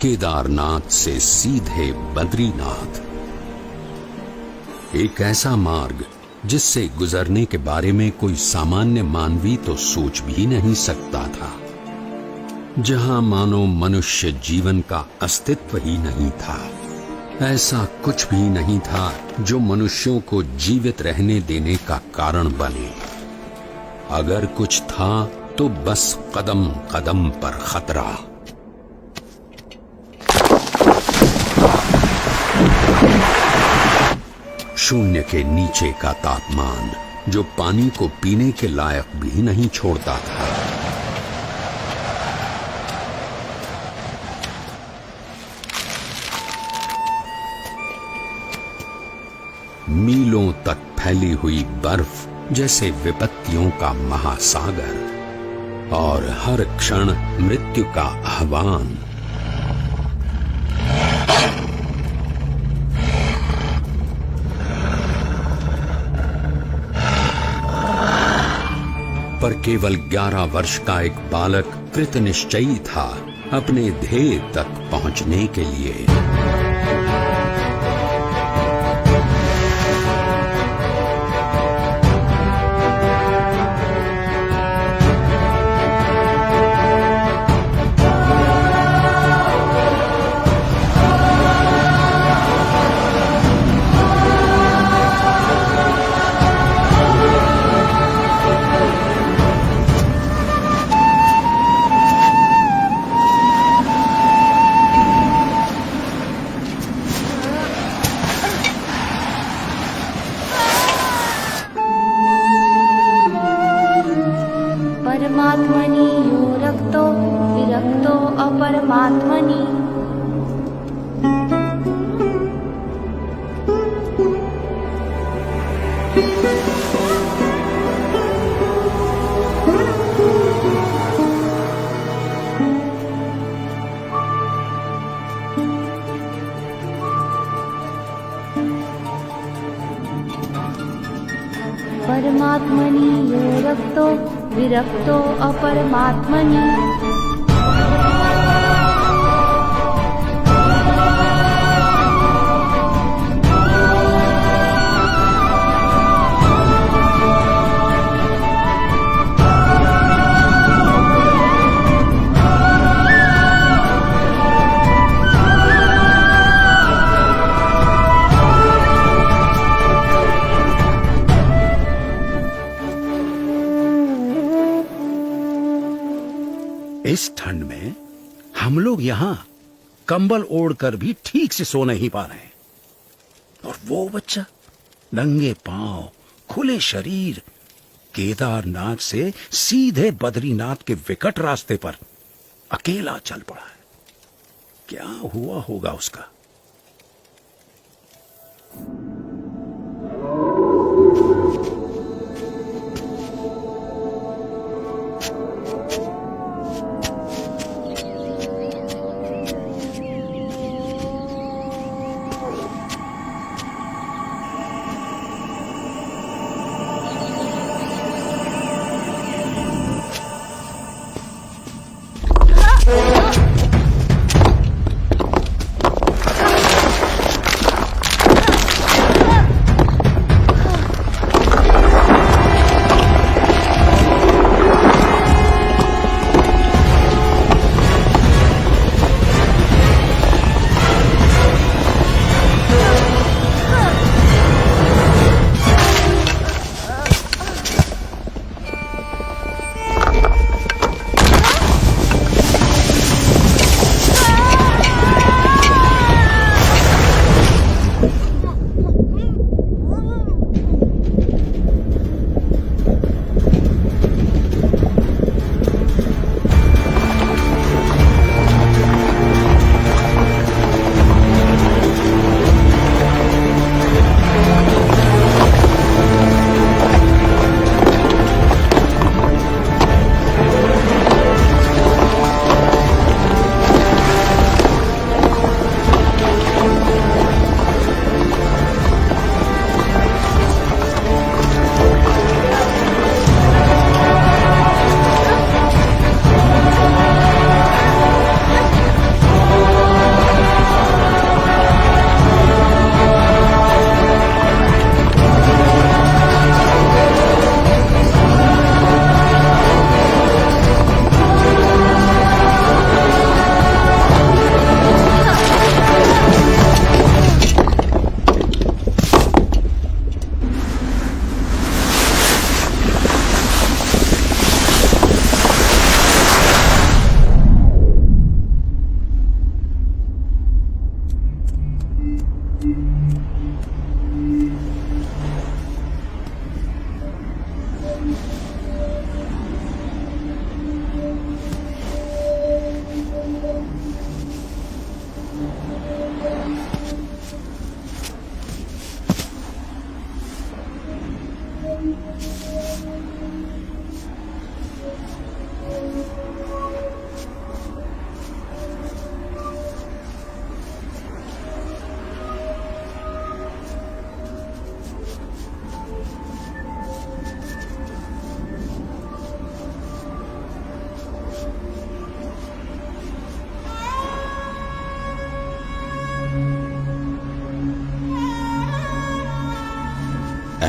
केदारनाथ से सीधे बद्रीनाथ। एक ऐसा मार्ग जिससे गुजरने के बारे में कोई सामान्य मानवी तो सोच भी नहीं सकता था, जहां मानो मनुष्य जीवन का अस्तित्व ही नहीं था। ऐसा कुछ भी नहीं था जो मनुष्यों को जीवित रहने देने का कारण बने। अगर कुछ था तो बस कदम कदम पर खतरा। शून्य के नीचे का तापमान जो पानी को पीने के लायक भी नहीं छोड़ता था। मीलों तक फैली हुई बर्फ जैसे विपत्तियों का महासागर और हर क्षण मृत्यु का आह्वान। पर केवल 11 वर्ष का एक बालक कृत निश्चयी था अपने ध्येय तक पहुंचने के लिए। परमात्मनि यो रक्तो विरक्तो अपरमात्मनि। परमात्मनि यो रक्तो विरक्तो अपरमात्मनि। इस ठंड में हम लोग यहाँ कंबल ओढ़कर भी ठीक से सो नहीं पा रहे हैं, और वो बच्चा नंगे पांव खुले शरीर केदारनाथ से सीधे बद्रीनाथ के विकट रास्ते पर अकेला चल पड़ा है। क्या हुआ होगा उसका?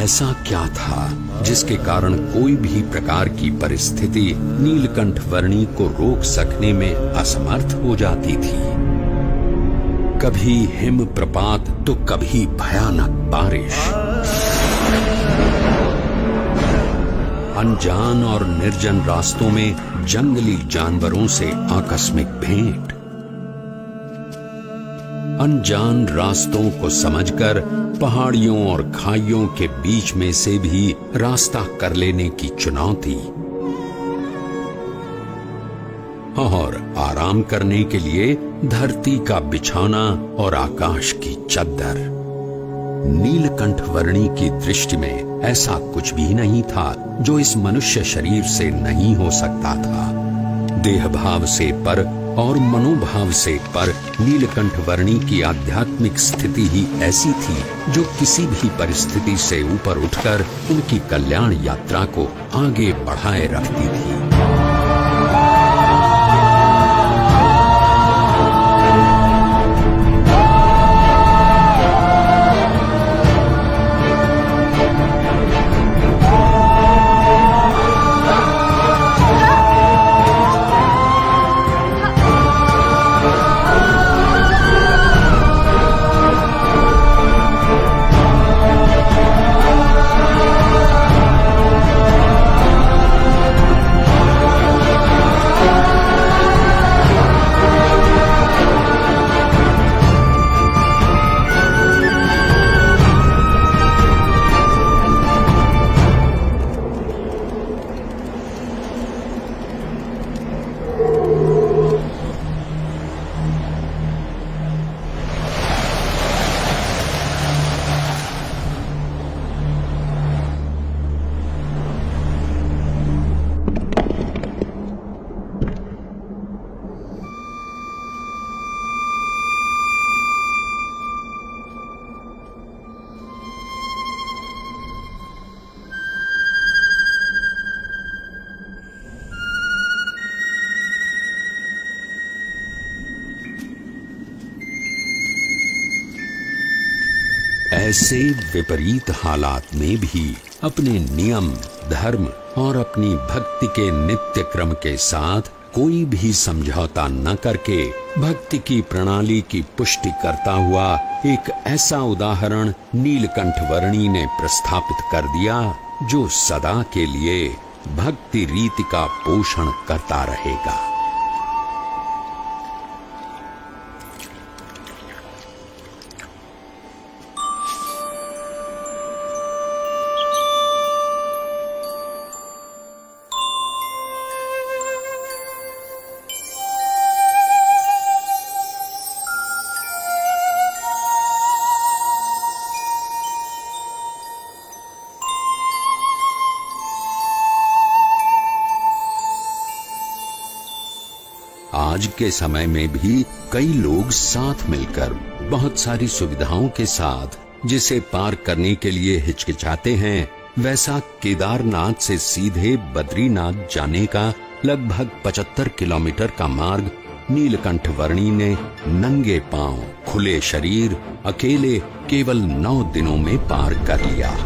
ऐसा क्या था जिसके कारण कोई भी प्रकार की परिस्थिति नीलकंठ वर्णी को रोक सकने में असमर्थ हो जाती थी। कभी हिम प्रपात तो कभी भयानक बारिश, अनजान और निर्जन रास्तों में जंगली जानवरों से आकस्मिक भेंट, अनजान रास्तों को समझकर पहाड़ियों और खाइयों के बीच में से भी रास्ता कर लेने की चुनौती, और आराम करने के लिए धरती का बिछौना और आकाश की चद्दर। नीलकंठ वर्णी की दृष्टि में ऐसा कुछ भी नहीं था जो इस मनुष्य शरीर से नहीं हो सकता था। देह भाव से पर और मनोभाव से पर नीलकंठ वर्णी की आध्यात्मिक स्थिति ही ऐसी थी जो किसी भी परिस्थिति से ऊपर उठकर उनकी कल्याण यात्रा को आगे बढ़ाए रखती थी। ऐसे विपरीत हालात में भी अपने नियम, धर्म और अपनी भक्ति के नित्य क्रम के साथ कोई भी समझौता न करके भक्ति की प्रणाली की पुष्टि करता हुआ एक ऐसा उदाहरण नीलकंठ वर्णी ने प्रस्थापित कर दिया जो सदा के लिए भक्ति रीति का पोषण करता रहेगा। आज के समय में भी कई लोग साथ मिलकर बहुत सारी सुविधाओं के साथ जिसे पार करने के लिए हिचकिचाते हैं, वैसा केदारनाथ से सीधे बद्रीनाथ जाने का लगभग 75 किलोमीटर का मार्ग नीलकंठ वर्णी ने नंगे पांव, खुले शरीर, अकेले केवल 9 दिनों में पार कर लिया।